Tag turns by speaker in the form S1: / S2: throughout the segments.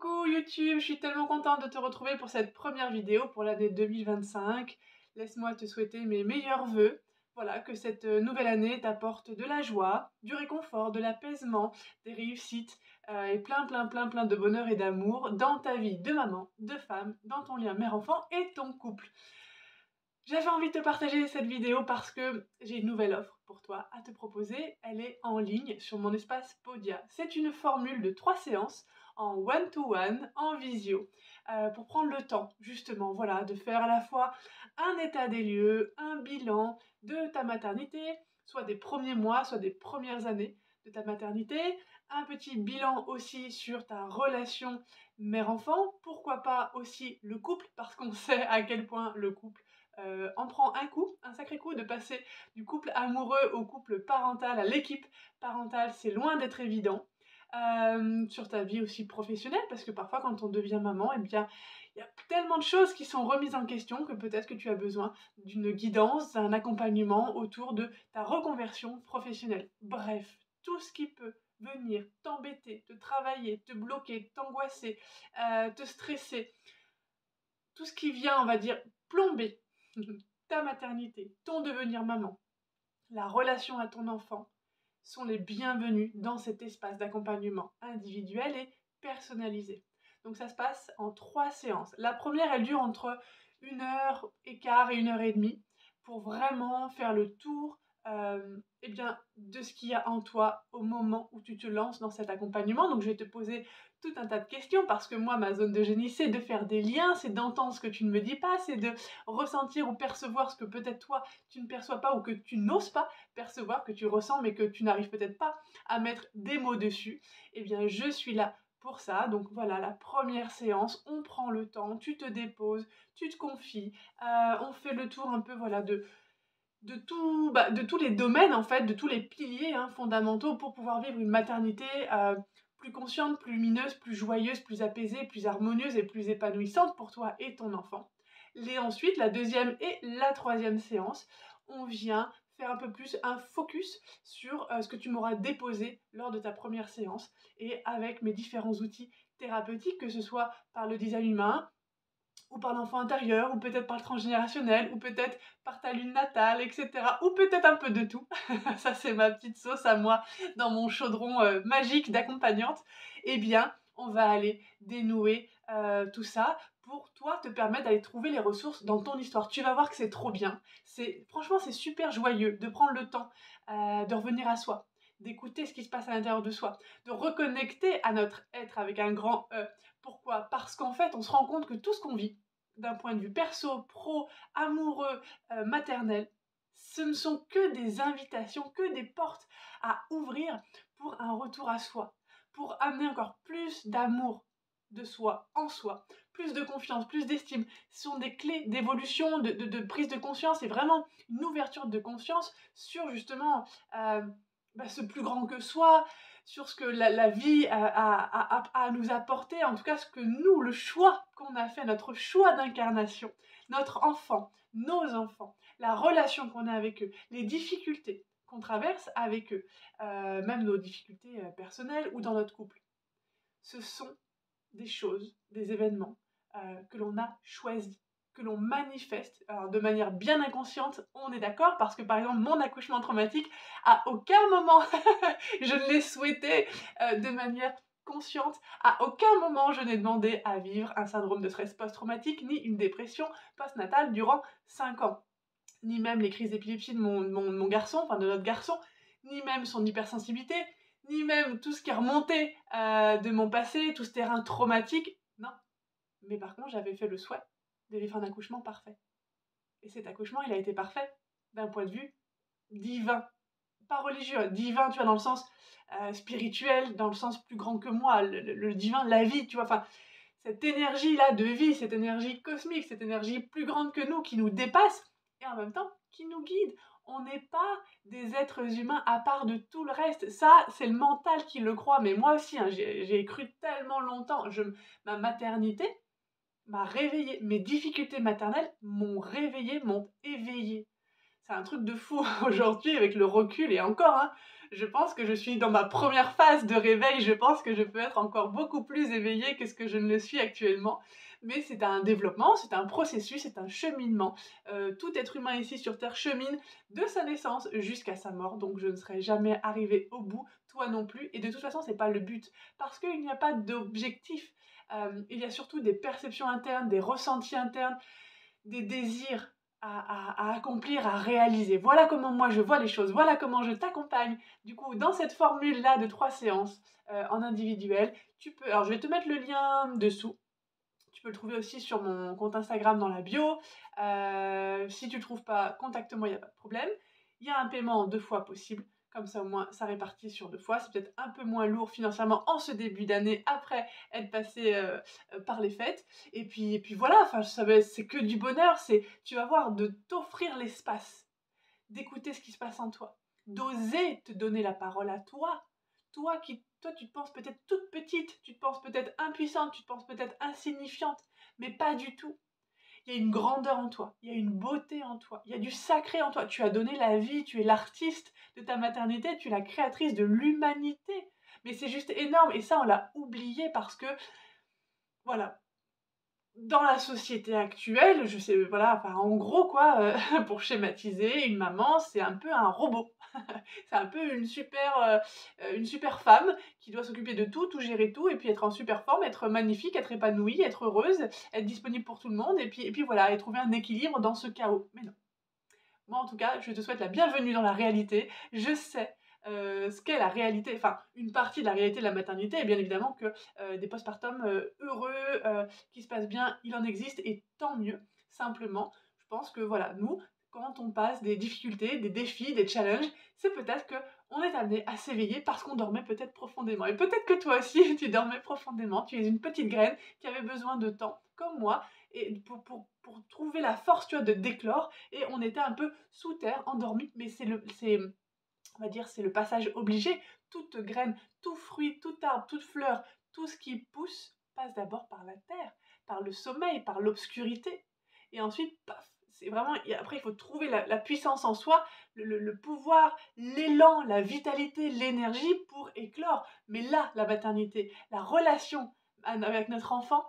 S1: Coucou YouTube, je suis tellement contente de te retrouver pour cette première vidéo pour l'année 2025. Laisse-moi te souhaiter mes meilleurs vœux. Voilà, que cette nouvelle année t'apporte de la joie, du réconfort, de l'apaisement, des réussites et plein de bonheur et d'amour dans ta vie de maman, de femme, dans ton lien mère-enfant et ton couple. J'avais envie de te partager cette vidéo parce que j'ai une nouvelle offre pour toi à te proposer. Elle est en ligne sur mon espace Podia. C'est une formule de 3 séances en one-to-one, en visio, pour prendre le temps, justement, voilà, de faire à la fois un état des lieux, un bilan de ta maternité, soit des premiers mois, soit des premières années de ta maternité, un petit bilan aussi sur ta relation mère-enfant, pourquoi pas aussi le couple, parce qu'on sait à quel point le couple en prend un coup, un sacré coup, de passer du couple amoureux au couple parental, à l'équipe parentale, c'est loin d'être évident. Sur ta vie aussi professionnelle, parce que parfois quand on devient maman, eh bien, il y a tellement de choses qui sont remises en question que peut-être que tu as besoin d'une guidance, d'un accompagnement autour de ta reconversion professionnelle. Bref, tout ce qui peut venir t'embêter, te travailler, te bloquer, t'angoisser, te stresser, tout ce qui vient, on va dire, plomber ta maternité, ton devenir maman, la relation à ton enfant, sont les bienvenus dans cet espace d'accompagnement individuel et personnalisé. Donc ça se passe en 3 séances. La première, elle dure entre 1h15 et 1h30 pour vraiment faire le tour eh bien, de ce qu'il y a en toi au moment où tu te lances dans cet accompagnement. Donc je vais te poser tout un tas de questions parce que moi, ma zone de génie, c'est de faire des liens, c'est d'entendre ce que tu ne me dis pas, c'est de ressentir ou percevoir ce que peut-être toi, tu ne perçois pas ou que tu n'oses pas percevoir, que tu ressens mais que tu n'arrives peut-être pas à mettre des mots dessus. Eh bien, je suis là pour ça. Donc voilà, la première séance, on prend le temps, tu te déposes, tu te confies, on fait le tour un peu voilà, de tous les domaines en fait, de tous les piliers fondamentaux pour pouvoir vivre une maternité plus consciente, plus lumineuse, plus joyeuse, plus apaisée, plus harmonieuse et plus épanouissante pour toi et ton enfant. Ensuite, la deuxième et la troisième séance, on vient faire un peu plus un focus sur ce que tu m'auras déposé lors de ta première séance et avec mes différents outils thérapeutiques, que ce soit par le design humain, ou par l'enfant intérieur, ou peut-être par le transgénérationnel, ou peut-être par ta lune natale, etc. Ou peut-être un peu de tout. Ça, c'est ma petite sauce à moi dans mon chaudron magique d'accompagnante. Eh bien, on va aller dénouer tout ça pour toi te permettre d'aller trouver les ressources dans ton histoire. Tu vas voir que c'est trop bien. Franchement, c'est super joyeux de prendre le temps de revenir à soi, d'écouter ce qui se passe à l'intérieur de soi, de reconnecter à notre être avec un grand E. Pourquoi ? Parce qu'en fait, on se rend compte que tout ce qu'on vit, d'un point de vue perso, pro, amoureux, maternel, ce ne sont que des invitations, que des portes à ouvrir pour un retour à soi, pour amener encore plus d'amour de soi, en soi, plus de confiance, plus d'estime. Ce sont des clés d'évolution, de prise de conscience et vraiment une ouverture de conscience sur justement ce plus grand que soi, sur ce que la vie a à nous apporter, en tout cas ce que nous, le choix qu'on a fait, notre choix d'incarnation, notre enfant, nos enfants, la relation qu'on a avec eux, les difficultés qu'on traverse avec eux, même nos difficultés personnelles ou dans notre couple. Ce sont des choses, des événements que l'on a choisis, que l'on manifeste, alors de manière bien inconsciente, on est d'accord, parce que par exemple mon accouchement traumatique, à aucun moment je ne l'ai souhaité de manière consciente, à aucun moment je n'ai demandé à vivre un syndrome de stress post-traumatique, ni une dépression postnatale durant 5 ans, ni même les crises d'épilepsie de mon garçon, enfin de notre garçon, ni même son hypersensibilité, ni même tout ce qui est remonté de mon passé, tout ce terrain traumatique, non. Mais par contre, j'avais fait le souhait de vivre un accouchement parfait. Et cet accouchement, il a été parfait d'un point de vue divin. Pas religieux, divin, tu vois, dans le sens spirituel, dans le sens plus grand que moi, le divin, la vie, tu vois, enfin, cette énergie-là de vie, cette énergie cosmique, cette énergie plus grande que nous, qui nous dépasse, et en même temps, qui nous guide. On n'est pas des êtres humains à part de tout le reste. Ça, c'est le mental qui le croit, mais moi aussi, j'ai cru tellement longtemps. Ma maternité m'a réveillée. Mes difficultés maternelles m'ont réveillée, m'ont éveillée. C'est un truc de fou aujourd'hui avec le recul et encore, Je pense que je suis dans ma première phase de réveil, je pense que je peux être encore beaucoup plus éveillée que ce que je ne le suis actuellement. Mais c'est un développement, c'est un processus, c'est un cheminement. Tout être humain ici sur Terre chemine de sa naissance jusqu'à sa mort, donc je ne serai jamais arrivée au bout, toi non plus, et de toute façon c'est pas le but, parce qu'il n'y a pas d'objectif. Il y a surtout des perceptions internes, des ressentis internes, des désirs à accomplir, à réaliser. Voilà comment moi je vois les choses, voilà comment je t'accompagne. Du coup, dans cette formule-là de 3 séances en individuel, tu peux... Alors, je vais te mettre le lien dessous. Tu peux le trouver aussi sur mon compte Instagram dans la bio. Si tu ne le trouves pas, contacte-moi, il n'y a pas de problème. Il y a un paiement en 2 fois possible. Comme ça, au moins, ça répartit sur 2 fois. C'est peut-être un peu moins lourd financièrement en ce début d'année, après être passé par les fêtes. Et puis voilà, enfin, c'est que du bonheur. Tu vas voir, de t'offrir l'espace, d'écouter ce qui se passe en toi, d'oser te donner la parole à toi. Toi, tu te penses peut-être toute petite, tu te penses peut-être impuissante, tu te penses peut-être insignifiante, mais pas du tout. Il y a une grandeur en toi, il y a une beauté en toi, il y a du sacré en toi. Tu as donné la vie, tu es l'artiste de ta maternité, tu es la créatrice de l'humanité. Mais c'est juste énorme, et ça, on l'a oublié parce que, voilà, dans la société actuelle, je sais, voilà, enfin, en gros, quoi, pour schématiser, une maman, c'est un peu un robot. C'est un peu une super femme qui doit s'occuper de tout, tout gérer tout, et puis être en super forme, être magnifique, être épanouie, être heureuse, être disponible pour tout le monde, et puis voilà, et trouver un équilibre dans ce chaos. Mais non. Moi, en tout cas, je te souhaite la bienvenue dans la réalité. Je sais ce qu'est la réalité, enfin, une partie de la réalité de la maternité, et bien évidemment que des postpartums heureux, qui se passent bien, il en existe, et tant mieux. Simplement, je pense que voilà, nous, quand on passe des difficultés, des défis, des challenges, c'est peut-être que on est amené à s'éveiller parce qu'on dormait peut-être profondément. Et peut-être que toi aussi, tu dormais profondément, tu es une petite graine qui avait besoin de temps, comme moi, et pour trouver la force, tu vois, de d'éclore, et on était un peu sous terre, endormi, mais on va dire, c'est le passage obligé. Toute graine, tout fruit, tout arbre, toute fleur, tout ce qui pousse passe d'abord par la terre, par le sommeil, par l'obscurité. Et ensuite, paf, c'est vraiment, après il faut trouver la puissance en soi, le pouvoir, l'élan, la vitalité, l'énergie pour éclore. Mais là, la maternité, la relation avec notre enfant,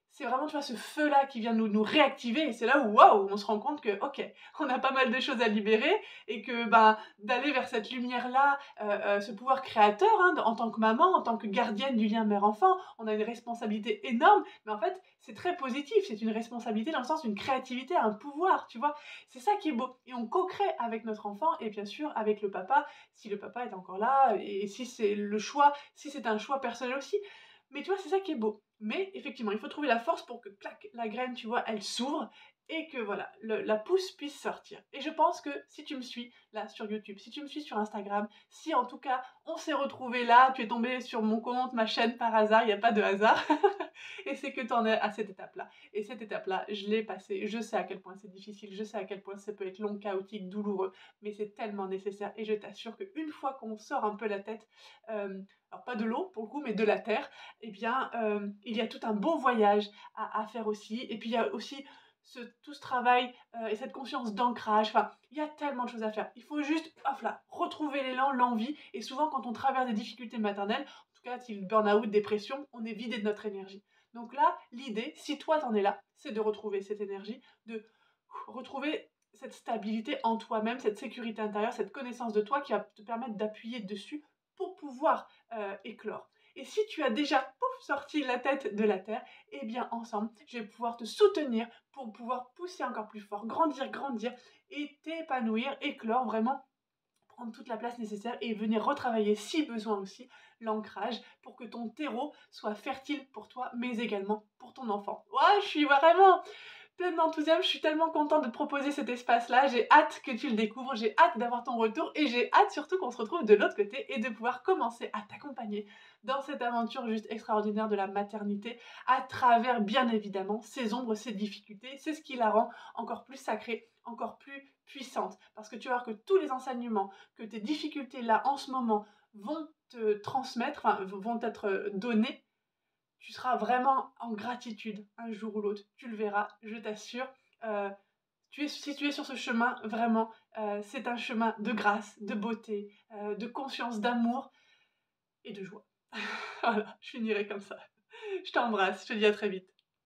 S1: c'est vraiment, tu vois, ce feu-là qui vient nous réactiver, et c'est là où, waouh, on se rend compte que, ok, on a pas mal de choses à libérer, et que, ben, d'aller vers cette lumière-là, ce pouvoir créateur, hein, en tant que maman, en tant que gardienne du lien mère-enfant, on a une responsabilité énorme, mais en fait, c'est très positif, c'est une responsabilité dans le sens d'une créativité, un pouvoir, tu vois. C'est ça qui est beau. Et on co-crée avec notre enfant, et bien sûr avec le papa, si le papa est encore là, et si c'est le choix, si c'est un choix personnel aussi. Mais tu vois, c'est ça qui est beau. Mais effectivement, il faut trouver la force pour que, clac, la graine, tu vois, elle s'ouvre, et que voilà, la pousse puisse sortir. Et je pense que si tu me suis là sur YouTube, si tu me suis sur Instagram, si en tout cas on s'est retrouvés là, tu es tombé sur mon compte, ma chaîne par hasard, il n'y a pas de hasard, et c'est que tu en es à cette étape-là. Et cette étape-là, je l'ai passée, je sais à quel point c'est difficile, je sais à quel point ça peut être long, chaotique, douloureux, mais c'est tellement nécessaire, et je t'assure qu'une fois qu'on sort un peu la tête, alors pas de l'eau pour le coup, mais de la terre, eh bien il y a tout un beau voyage à faire aussi, et puis il y a aussi tout ce travail et cette conscience d'ancrage, enfin, il y a tellement de choses à faire. Il faut juste, hop là, retrouver l'élan, l'envie, et souvent quand on traverse des difficultés maternelles, en tout cas, si le burn-out, dépression, on est vidé de notre énergie. Donc là, l'idée, si toi t'en es là, c'est de retrouver cette énergie, de retrouver cette stabilité en toi-même, cette sécurité intérieure, cette connaissance de toi qui va te permettre d'appuyer dessus pour pouvoir éclore. Et si tu as déjà pouf, sorti la tête de la terre, eh bien ensemble, je vais pouvoir te soutenir pour pouvoir pousser encore plus fort, grandir, grandir, et t'épanouir, éclore, vraiment prendre toute la place nécessaire, et venir retravailler si besoin aussi l'ancrage pour que ton terreau soit fertile pour toi, mais également pour ton enfant. Ouais, je suis vraiment pleine d'enthousiasme, je suis tellement contente de te proposer cet espace-là, j'ai hâte que tu le découvres, j'ai hâte d'avoir ton retour, et j'ai hâte surtout qu'on se retrouve de l'autre côté et de pouvoir commencer à t'accompagner dans cette aventure juste extraordinaire de la maternité, à travers bien évidemment ses ombres, ses difficultés. C'est ce qui la rend encore plus sacrée, encore plus puissante, parce que tu vas voir que tous les enseignements, que tes difficultés là en ce moment vont te transmettre, enfin vont être donnés, tu seras vraiment en gratitude un jour ou l'autre, tu le verras, je t'assure. Euh, Si tu es sur ce chemin, vraiment, c'est un chemin de grâce, de beauté, de conscience, d'amour et de joie. Voilà, je finirai comme ça. Je t'embrasse, je te dis à très vite.